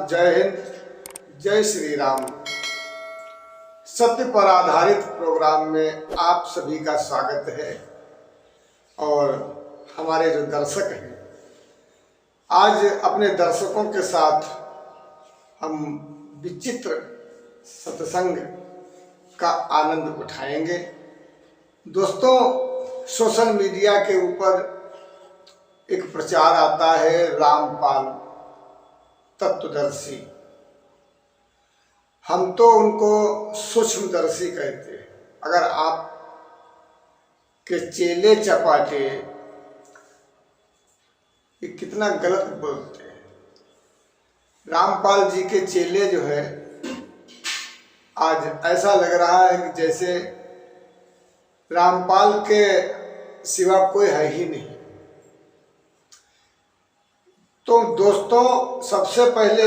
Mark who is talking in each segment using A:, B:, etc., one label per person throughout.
A: जय हिंद, जय श्री राम। सत्य पर आधारित प्रोग्राम में आप सभी का स्वागत है। और हमारे जो दर्शक हैं, आज अपने दर्शकों के साथ हम विचित्र सत्संग का आनंद उठाएंगे। दोस्तों, सोशल मीडिया के ऊपर एक प्रचार आता है, रामपाल तत्वदर्शी। हम तो उनको सूक्ष्मदर्शी कहते हैं। अगर आप के चेले चपाटे ये कितना गलत बोलते हैं। रामपाल जी के चेले जो है, आज ऐसा लग रहा है कि जैसे रामपाल के सिवा कोई है ही नहीं। तो दोस्तों, सबसे पहले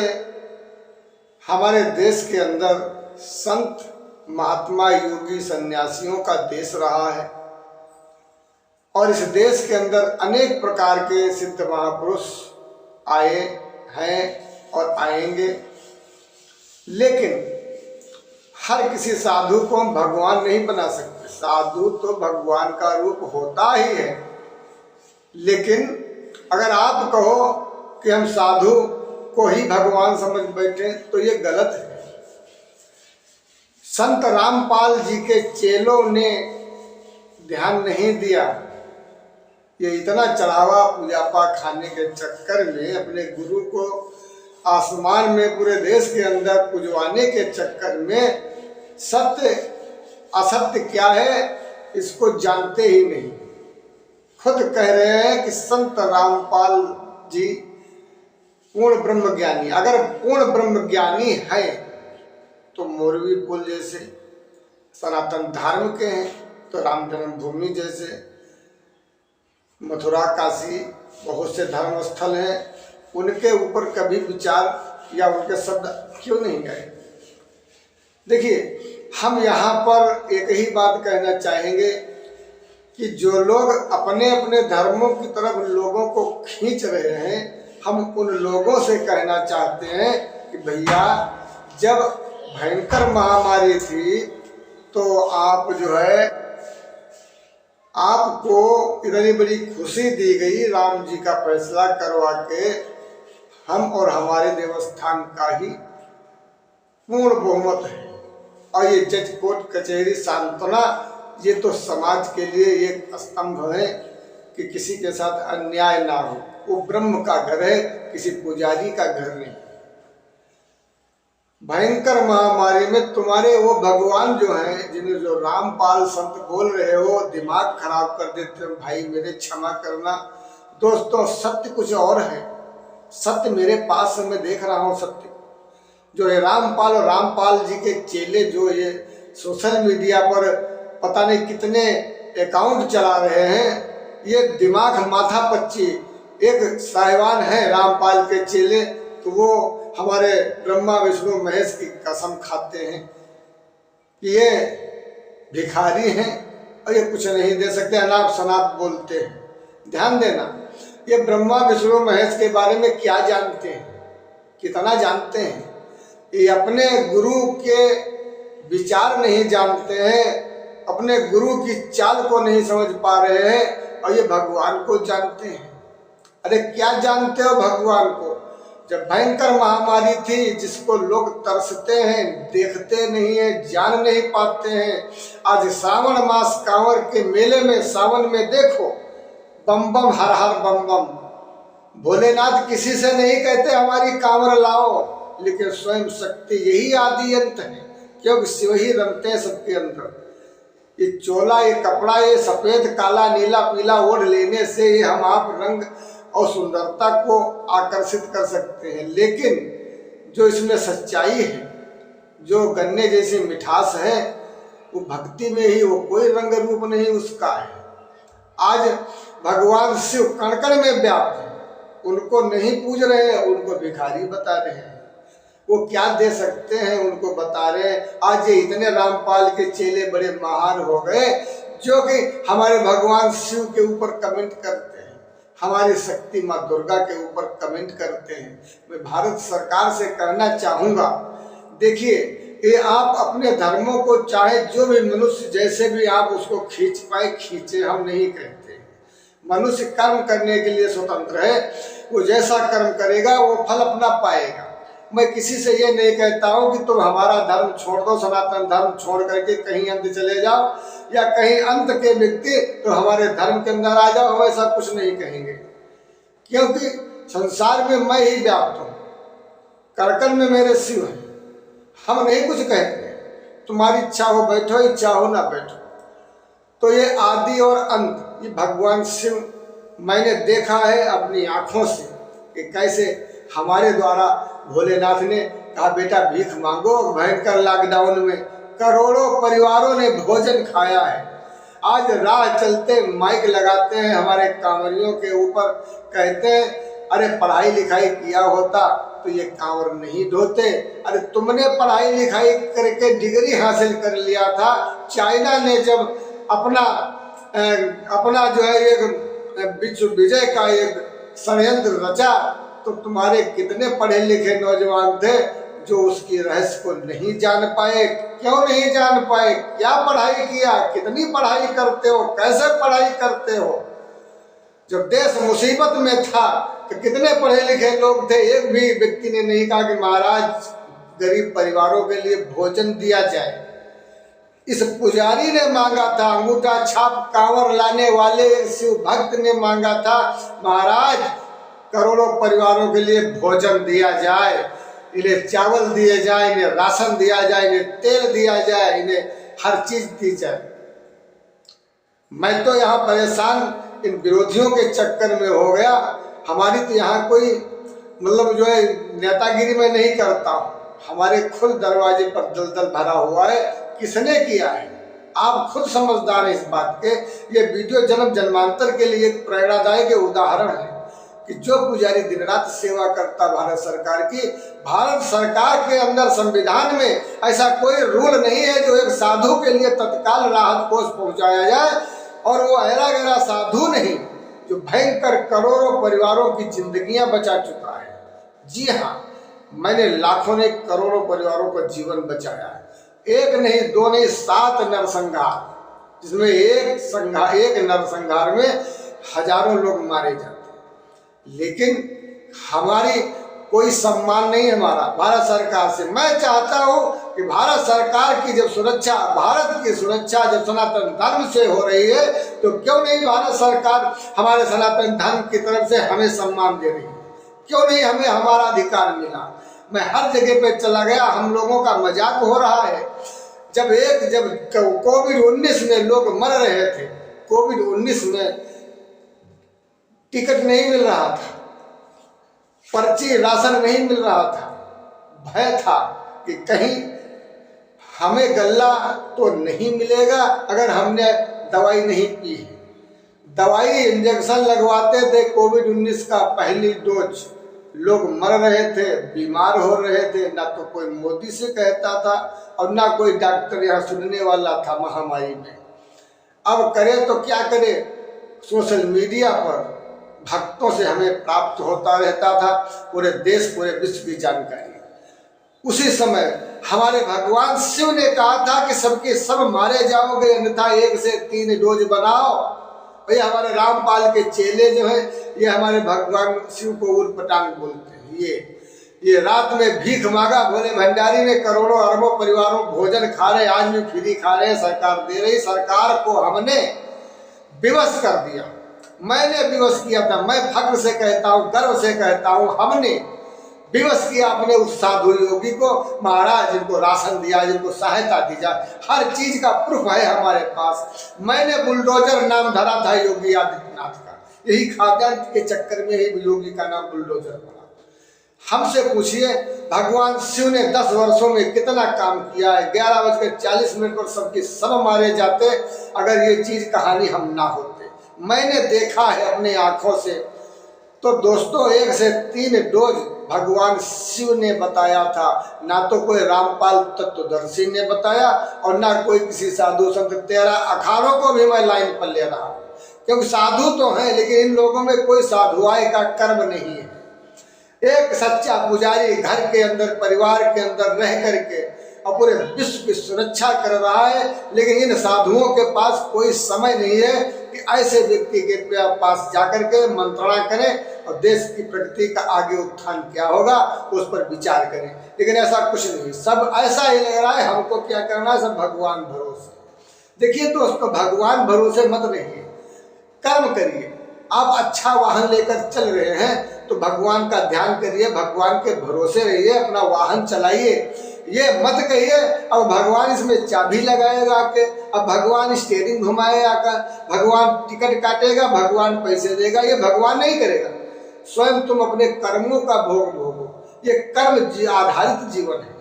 A: हमारे देश के अंदर संत महात्मा योगी सन्यासियों का देश रहा है और इस देश के अंदर अनेक प्रकार के सिद्ध महापुरुष आए हैं और आएंगे। लेकिन हर किसी साधु को हम भगवान नहीं बना सकते। साधु तो भगवान का रूप होता ही है। लेकिन अगर आप कहो कि हम साधु को ही भगवान समझ बैठे तो ये गलत है। संत रामपाल जी के चेलों ने ध्यान नहीं दिया। ये इतना चढ़ावा पूजापा खाने के चक्कर में अपने गुरु को आसमान में पूरे देश के अंदर पुजवाने के चक्कर में सत्य असत्य क्या है इसको जानते ही नहीं। खुद कह रहे हैं कि संत रामपाल जी पूर्ण ब्रह्म ज्ञानी। अगर पूर्ण ब्रह्म ज्ञानी है तो मोरवी पुल जैसे सनातन धर्म के हैं, तो राम जन्मभूमि जैसे मथुरा काशी बहुत से धर्म स्थल हैं, उनके ऊपर कभी विचार या उनके शब्द क्यों नहीं गए। देखिए, हम यहाँ पर एक ही बात कहना चाहेंगे कि जो लोग अपने अपने धर्मों की तरफ लोगों को खींच रहे हैं, हम उन लोगों से कहना चाहते हैं कि भैया, जब भयंकर महामारी थी तो आप जो है, आपको इतनी बड़ी खुशी दी गई, राम जी का फैसला करवा के हम और हमारे देवस्थान का ही पूर्ण बहुमत है। और ये जज कोर्ट कचहरी सांत्वना, ये तो समाज के लिए एक स्तंभ है कि किसी के साथ अन्याय ना हो। वो ब्रह्म का घर है, किसी पुजारी का घर नहीं। भयंकर महामारी में तुम्हारे वो भगवान जो हैं, जिन्हें जो रामपाल संत बोल रहे हो, दिमाग खराब कर देते हो। भाई मेरे क्षमा करना। दोस्तों, सत्य कुछ और है। सत्य मेरे पास से मैं देख रहा हूँ। सत्य जो है, रामपाल और रामपाल जी के चेले जो ये सोशल मीडिया पर पता नहीं कितने अकाउंट चला रहे हैं, ये दिमाग माथा पच्ची। एक साहिबान है रामपाल के चेले, तो वो हमारे ब्रह्मा विष्णु महेश की कसम खाते हैं कि ये भिखारी हैं और ये कुछ नहीं दे सकते, अनाप शनाप बोलते हैं। ध्यान देना, ये ब्रह्मा विष्णु महेश के बारे में क्या जानते हैं, कितना जानते हैं। ये अपने गुरु के विचार नहीं जानते हैं, अपने गुरु की चाल को नहीं समझ पा रहे हैं और ये भगवान को जानते हैं। अरे क्या जानते हो भगवान को? जब भयंकर महामारी थी, जिसको लोग तरसते हैं, देखते नहीं है, जान नहीं पाते हैं। आज श्रावण मास कांवर के मेले में, सावन में देखो, बम बम हर हर बम बम। भोलेनाथ किसी से नहीं कहते हमारी कांवर लाओ, लेकिन स्वयं शक्ति यही आदि अंत है, क्योंकि शिव ही रमते हैं सबके अंदर। ये चोला, ये कपड़ा, ये सफेद काला नीला पीला ओढ़ लेने से ये हम आप रंग और सुंदरता को आकर्षित कर सकते हैं, लेकिन जो इसमें सच्चाई है, जो गन्ने जैसी मिठास है, वो भक्ति में ही, वो कोई रंग रूप नहीं उसका है। आज भगवान शिव कण कण में व्याप्त है, उनको नहीं पूज रहे हैं, उनको भिखारी बता रहे हैं। वो क्या दे सकते हैं उनको बता रहे हैं। आज ये इतने रामपाल के चेले बड़े महान हो गए, जो कि हमारे भगवान शिव के ऊपर कमेंट करते हैं, हमारी शक्ति माँ दुर्गा के ऊपर कमेंट करते हैं। मैं भारत सरकार से कहना चाहूँगा, देखिए ये आप अपने धर्मों को चाहे जो भी मनुष्य जैसे भी आप उसको खींच पाए खींचे, हम नहीं कहते। मनुष्य कर्म करने के लिए स्वतंत्र है, वो जैसा कर्म करेगा वो फल अपना पाएगा। मैं किसी से ये नहीं कहता हूँ कि तुम हमारा धर्म छोड़ दो, सनातन धर्म छोड़ करके कहीं अंत चले जाओ, या कहीं अंत के व्यक्ति तो हमारे धर्म के अंदर आ जाओ, हम ऐसा कुछ नहीं कहेंगे। क्योंकि संसार में मैं ही व्याप्त हूँ, करकल में मेरे शिव हैं, हम नहीं कुछ कहते। तुम्हारी इच्छा हो बैठो, इच्छा हो ना बैठो। तो ये आदि और अंत, ये भगवान शिव मैंने देखा है अपनी आंखों से कि कैसे हमारे द्वारा भोलेनाथ ने कहा बेटा भीख मांगो। भयंकर लॉकडाउन में करोड़ों परिवारों ने भोजन खाया है। आज राह चलते माइक लगाते हैं हमारे कांवरियों के ऊपर, कहते हैं अरे पढ़ाई लिखाई किया होता तो ये कांवर नहीं ढोते। अरे तुमने पढ़ाई लिखाई करके डिग्री हासिल कर लिया था। चाइना ने जब अपना जो है एक विश्व विजय का एक षड्यंत्र रचा तो तुम्हारे कितने पढ़े लिखे नौजवान थे जो उसकी रहस्य को नहीं जान पाए। क्यों नहीं जान पाए? क्या पढ़ाई किया, कितनी पढ़ाई करते हो, कैसे पढ़ाई करते हो? जब देश मुसीबत में था तो कितने पढ़े लिखे लोग थे, एक भी व्यक्ति ने नहीं कहा कि महाराज गरीब परिवारों के लिए भोजन दिया जाए। इस पुजारी ने मांगा था, अंगूठा छाप कांवर लाने वाले शिव भक्त ने मांगा था, महाराज करोड़ों परिवारों के लिए भोजन दिया जाए, इन्हें चावल दिए जाए, इन्हें राशन दिया जाए, इन्हें तेल दिया जाए, इन्हें हर चीज दी जाए। मैं तो यहाँ परेशान इन विरोधियों के चक्कर में हो गया। हमारी तो यहाँ कोई मतलब जो है नेतागिरी में नहीं करता हूँ, हमारे खुद दरवाजे पर दलदल भरा हुआ है। किसने किया है? आप खुद समझदार हैं इस बात के। ये वीडियो जन्म जन्मांतर के लिए एक प्रेरणादायक उदाहरण है कि जो पुजारी दिन रात सेवा करता भारत सरकार की, भारत सरकार के अंदर संविधान में ऐसा कोई रूल नहीं है जो एक साधु के लिए तत्काल राहत कोष पहुंचाया जाए, और वो ऐरा गैरा साधु नहीं जो भयंकर करोड़ों परिवारों की जिंदगियां बचा चुका है। जी हाँ, मैंने लाखों ने करोड़ों परिवारों का जीवन बचाया है। एक नहीं, दो नहीं, 7 नरसंहार, जिसमें एक नरसंहार में हजारों लोग मारे जाते। लेकिन हमारी कोई सम्मान नहीं हमारा भारत सरकार से। मैं चाहता हूँ कि भारत सरकार की जब सुरक्षा, भारत की सुरक्षा जब सनातन धर्म से हो रही है तो क्यों नहीं भारत सरकार हमारे सनातन धर्म की तरफ से हमें सम्मान दे रही है? क्यों नहीं हमें हमारा अधिकार मिला? मैं हर जगह पे चला गया, हम लोगों का मजाक हो रहा है। जब कोविड-19 में लोग मर रहे थे, कोविड-19 में टिकट नहीं मिल रहा था, पर्ची राशन नहीं मिल रहा था, भय था कि कहीं हमें गल्ला तो नहीं मिलेगा अगर हमने दवाई नहीं पी है। दवाई इंजेक्शन लगवाते थे कोविड-19 का पहली डोज, लोग मर रहे थे, बीमार हो रहे थे। ना तो कोई मोदी से कहता था और ना कोई डॉक्टर यहाँ सुनने वाला था महामारी में। अब करे तो क्या करे, सोशल मीडिया पर भक्तों से हमें प्राप्त होता रहता था पूरे देश पूरे विश्व की जानकारी। उसी समय हमारे भगवान शिव ने कहा था कि सबके सब मारे जाओगे, अन्यथा 1 से 3 डोज बनाओ। भाई हमारे रामपाल के चेले जो हैं, ये हमारे भगवान शिव को उर्पटांग बोलते हैं। ये रात में भीख मांगा, भोले भंडारी ने करोड़ों अरबों परिवारों भोजन खा रहे, आज भी फ्री खा रहे, सरकार दे रही। सरकार को हमने विवश कर दिया, मैंने विवश किया था। मैं फक्र से कहता हूँ, गर्व से कहता हूँ, हमने विवश किया अपने उस साधु योगी को। महाराज जिनको राशन दिया, जिनको सहायता दी जाए, हर चीज का प्रूफ है हमारे पास। मैंने बुलडोजर नाम धरा था योगी आदित्यनाथ का, यही खाद्यान्न के चक्कर में ही योगी का नाम बुलडोजर बना। हमसे पूछिए भगवान शिव ने 10 वर्षों में कितना काम किया है। 11:40 पर सबके सब मारे जाते अगर ये चीज कहानी हम ना होते। मैंने देखा है अपने आंखों से। तो दोस्तों 1 से 3 डोज भगवान शिव ने बताया था, ना तो कोई रामपाल तत्वदर्शी ने बताया और ना कोई किसी साधु संत। 13 अखाड़ों को भी मैं लाइन पर ले रहा हूँ क्योंकि साधु तो हैं लेकिन इन लोगों में कोई साधुआई का कर्म नहीं है। एक सच्चा पुजारी घर के अंदर परिवार के अंदर रह करके और पूरे विश्व की सुरक्षा कर रहा है, लेकिन इन साधुओं के पास कोई समय नहीं है कि ऐसे व्यक्ति के पास जाकर के मंत्रणा करें और देश की प्रगति का आगे उत्थान क्या होगा उस पर विचार करें। लेकिन ऐसा कुछ नहीं, सब ऐसा ही लग रहा है हमको क्या करना है, सब भगवान भरोसे। देखिए दोस्तों, भगवान भरोसे मत रहिए, कर्म करिए। आप अच्छा वाहन लेकर चल रहे हैं तो भगवान का ध्यान करिए, भगवान के भरोसे रहिए, अपना वाहन चलाइए। ये मत कहिए अब भगवान इसमें चाबी लगाएगा आके, अब भगवान स्टीयरिंग घुमाएगा आकर, भगवान टिकट काटेगा, भगवान पैसे देगा। ये भगवान नहीं करेगा, स्वयं तुम अपने कर्मों का भोग भोगो। ये कर्म आधारित जीवन है।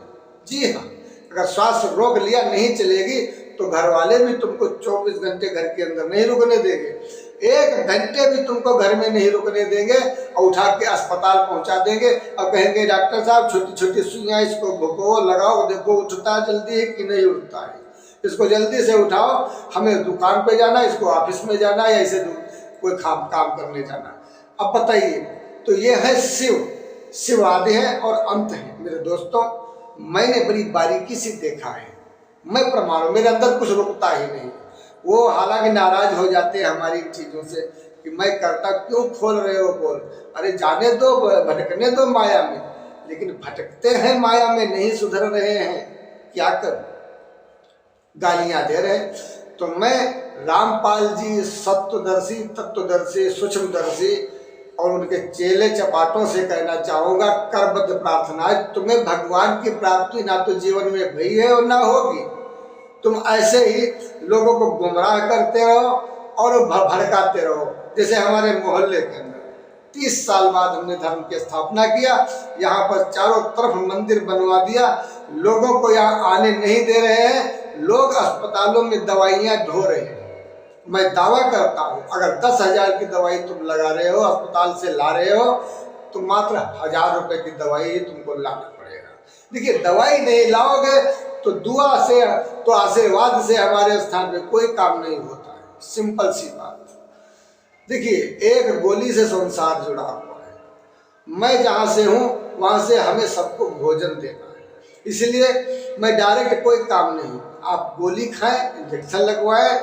A: जी हाँ, अगर श्वास रोक लिया नहीं चलेगी तो घर वाले भी तुमको 24 घंटे घर के अंदर नहीं रुकने देंगे, 1 घंटे भी तुमको घर में नहीं रुकने देंगे और उठा के अस्पताल पहुंचा देंगे और कहेंगे डॉक्टर साहब छोटी छोटी सुइयां इसको भुको लगाओ, देखो उठता जल्दी है कि नहीं उठता है, इसको जल्दी से उठाओ, हमें दुकान पे जाना, इसको ऑफिस में जाना या ऐसे कोई काम करने जाना। अब बताइए, तो ये है शिव आदि है और अंत है। मेरे दोस्तों, मैंने बड़ी बारीकी से देखा है, मैं प्रमाण हूं, मेरे अंदर कुछ रुकता ही नहीं। वो हालांकि नाराज हो जाते हैं हमारी चीजों से कि मैं करता क्यों खोल रहे हो बोल, अरे जाने दो, भटकने दो माया में। लेकिन भटकते हैं माया में, नहीं सुधर रहे हैं, क्या कर गालियां दे रहे। तो मैं रामपाल जी सत्वदर्शी, तत्वदर्शी, सूक्ष्मदर्शी और उनके चेले चपाटों से कहना चाहूंगा, करबद्ध प्रार्थना है, तुम्हें भगवान की प्राप्ति ना तो जीवन में भई है और ना होगी। तुम ऐसे ही लोगों को गुमराह करते रहो और भड़काते रहो। जैसे हमारे मोहल्ले के अंदर 30 साल बाद हमने धर्म की स्थापना किया, यहाँ पर चारों तरफ मंदिर बनवा दिया, लोगों को यहाँ आने नहीं दे रहे हैं, लोग अस्पतालों में दवाइयाँ ढो रहे हैं। मैं दावा करता हूँ अगर 10,000 की दवाई तुम लगा रहे हो, अस्पताल से ला रहे हो, तो मात्र 1000 रुपए की दवाई ही तुमको लाना पड़ेगा। देखिए, दवाई नहीं लाओगे तो दुआ से तो आशीर्वाद से हमारे स्थान पे कोई काम नहीं होता है। सिंपल सी बात। देखिए, एक गोली से संसार जुड़ा हुआ है। मैं जहाँ से हूँ वहाँ से हमें सबको भोजन देना है, इसलिए मैं डायरेक्ट कोई काम नहीं। आप गोली खाएं, इंजेक्शन लगवाएं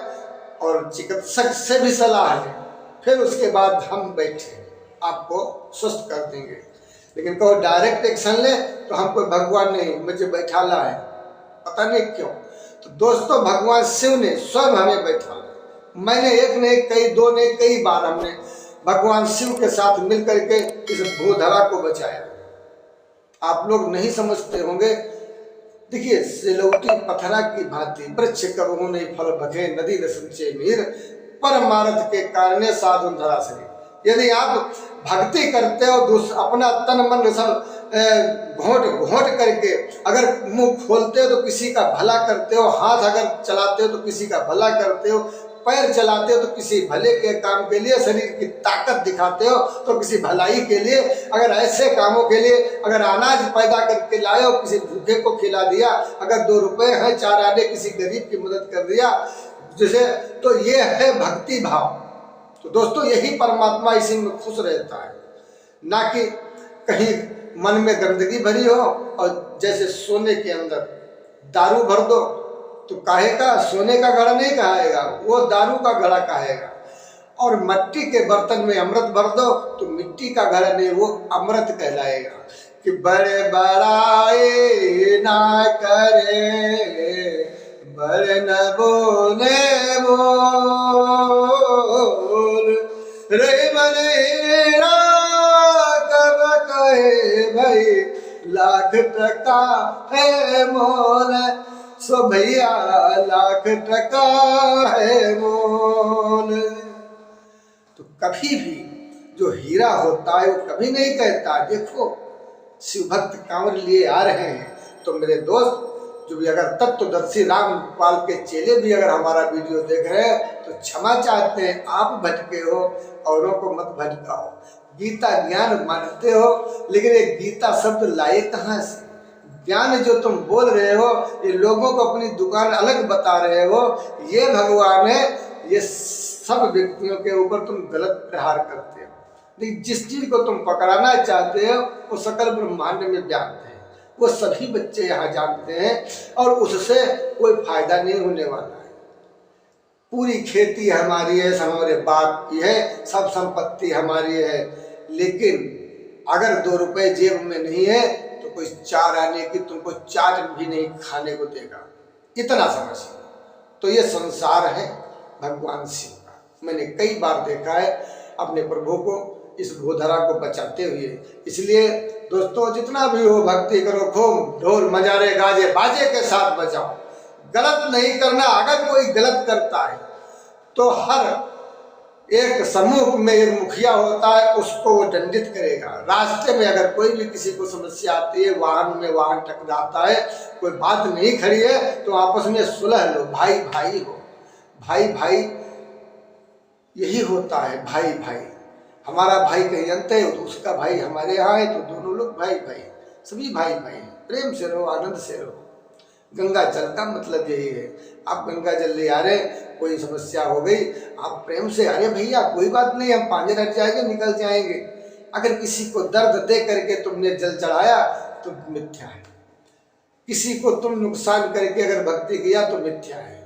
A: और चिकित्सक से भी सलाह लें, फिर उसके बाद हम बैठे आपको स्वस्थ कर देंगे। लेकिन कहो डायरेक्ट एक्शन ले तो हम कोई भगवान नहीं, मुझे बैठाला है, पता नहीं क्यों। तो दोस्तों, भगवान शिव ने स्वयं हमें बैठाला। मैंने एक नहीं, कई दो नहीं, कई बार हमने भगवान शिव के साथ मिलकर के इस भूधरा को बचाया। आप लोग नहीं समझते होंगे। देखिए, सिलौटी पथरा की भांति वृक्ष कबहू नहीं फल भगे, नदी न सिंचे मीर, परमार्थ के कारणे साधु धरा सके। यदि आप भक्ति करते हो, अपना तन मन सब घोट करके अगर मुंह खोलते हो तो किसी का भला करते हो, हाथ अगर चलाते हो तो किसी का भला करते हो, पैर चलाते हो तो किसी भले के काम के लिए, शरीर की ताकत दिखाते हो तो किसी भलाई के लिए, अगर ऐसे कामों के लिए अगर अनाज पैदा करके लाए हो, किसी भूखे को खिला दिया, अगर 2 रुपए हैं 4 आने किसी गरीब की मदद कर दिया जैसे, तो ये है भक्ति भाव। तो दोस्तों, यही परमात्मा इसी में खुश रहता है, ना कि कहीं मन में गंदगी भरी हो। और जैसे सोने के अंदर दारू भर दो तो काहे का, सोने का घड़ा नहीं कहाएगा, वो दारू का घड़ा कहाएगा। और मिट्टी के बर्तन में अमृत भर दो तो मिट्टी का घड़ा नहीं, वो अमृत कहलाएगा। कि बड़े बड़ाई ना करे, बड़े न बोले बोल, रे मनेरा कब कहे भाई, लाख टका है मोल, सो भैया लाख टका है मोल। तो कभी भी जो हीरा होता है वो कभी नहीं कहता देखो शिव भक्त कांवर लिए आ रहे हैं। तो मेरे दोस्त जो भी अगर तत्वदर्शी रामपाल के चेले भी अगर हमारा वीडियो देख रहे हैं तो क्षमा चाहते हैं, आप भटके हो, औरों को मत भटकाओ। गीता ज्ञान मानते हो, लेकिन ये गीता शब्द लाए कहाँ से? ज्ञान जो तुम बोल रहे हो, ये लोगों को अपनी दुकान अलग बता रहे हो, ये भगवान है, ये सब व्यक्तियों के ऊपर तुम गलत प्रहार करते हो, लेकिन जिस चीज को तुम पकड़ाना चाहते हो वो सकल ब्रह्मांड में व्याप्त है, वो सभी बच्चे यहाँ जानते हैं और उससे कोई फायदा नहीं होने वाला है। पूरी खेती हमारी है, हमारे बाप की है, सब संपत्ति हमारी है, लेकिन अगर 2 रुपए जेब में नहीं है तो कोई 4 आने की तुमको चाट भी नहीं खाने को देगा, इतना समझिए। तो ये संसार है भगवान शिव का। मैंने कई बार देखा है अपने प्रभु को इस भूधरा को बचाते हुए। इसलिए दोस्तों जितना भी हो भक्ति करो, खूब ढोल मजारे गाजे बाजे के साथ बजाओ, गलत नहीं करना। अगर कोई गलत करता है तो हर एक समूह में एक मुखिया होता है, उसको वो दंडित करेगा। रास्ते में अगर कोई भी किसी को समस्या आती है, वाहन में वाहन टकराता है, कोई बात नहीं खड़ी है तो आपस में सुलह लो, भाई भाई हो। भाई भाई यही होता है, भाई भाई। हमारा भाई कहीं अंत है तो उसका भाई हमारे यहाँ है तो दोनों लोग भाई भाई, सभी भाई भाई। प्रेम से रहो, आनंद से रहो। गंगा जल का मतलब यही है। आप गंगा जल ले आ रहे, कोई समस्या हो गई, आप प्रेम से, अरे भैया कोई बात नहीं, हम पानी रख जाएंगे, निकल जाएंगे। अगर किसी को दर्द दे करके तुमने जल चढ़ाया तो मिथ्या है। किसी को तुम नुकसान करके अगर भक्ति किया तो मिथ्या है।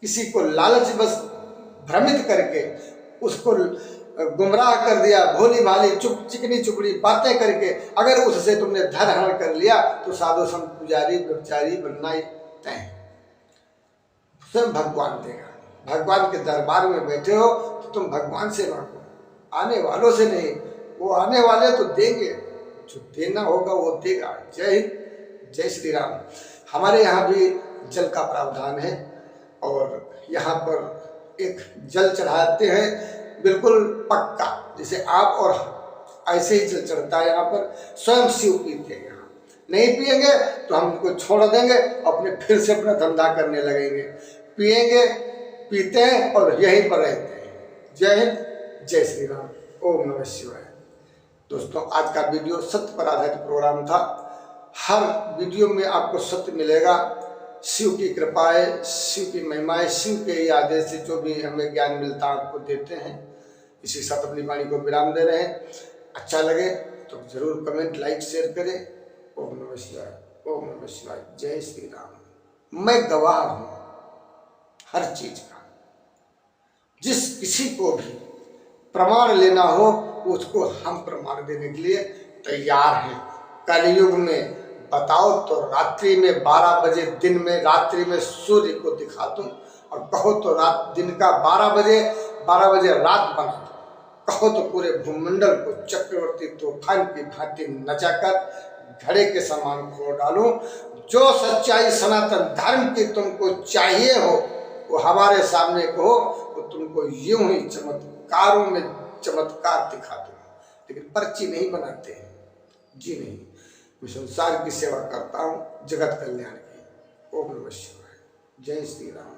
A: किसी को लालच बस भ्रमित करके उसको गुमराह कर दिया, भोली भाली चिकनी चुपड़ी बातें करके अगर उससे तुमने धरहरण कर लिया तो साधु संत पुजारी व्यभिचारी बनना ही तय है। स्वयं भगवान देगा। भगवान के दरबार में बैठे हो तो तुम भगवान से मांगो, आने वालों से नहीं। वो आने वाले तो देंगे, जो देना होगा वो देगा। जय हिंद, जय श्री राम। हमारे यहाँ भी जल का प्रावधान है और यहाँ पर एक जल चढ़ाते हैं बिल्कुल पक्का, जैसे आप और ऐसे ही जल चढ़ता है। यहाँ पर स्वयं शिव पीते हैं, यहाँ नहीं पिएंगे तो हम उनको छोड़ देंगे, अपने फिर से अपना धंधा करने लगेंगे। पिएंगे, पीते हैं और यहीं पर रहते हैं। जय हिंद, जय श्री राम, ओम नमः शिवाय। दोस्तों आज का वीडियो सत्य पर आधारित प्रोग्राम था। हर वीडियो में आपको सत्य मिलेगा। शिव की कृपा है, शिव की महिमा है, शिव के ही आदेश से जो भी हमें ज्ञान मिलता है आपको देते हैं। इसी साथ अपनी वाणी को विराम दे रहे हैं। अच्छा लगे तो जरूर कमेंट, लाइक, शेयर करें। ओम नमः शिवाय, ओम नमः शिवाय, जय श्री राम। मैं गवाह हूँ हर चीज का। जिस किसी को भी प्रमाण लेना हो उसको हम प्रमाण देने के लिए तैयार हैं। कलयुग में बताओ तो रात्रि में 12 बजे दिन में, रात्रि में सूर्य को दिखा दो, और कहो तो रात दिन का 12 बजे रात बना दो। कहो तो पूरे भूमंडल को चक्रवर्ती तूफान की भांति नचाकर घड़े के समान फोड़ डालूं। जो सच्चाई सनातन धर्म की तुमको चाहिए हो वो हमारे सामने कहो, वो तुमको यूं ही चमत्कारों में चमत्कार दिखा दूं। लेकिन पर्ची नहीं बनाते हैं जी, नहीं। मैं संसार की सेवा करता हूँ, जगत कल्याण की। ओम नमः शिवाय, जय श्री राम।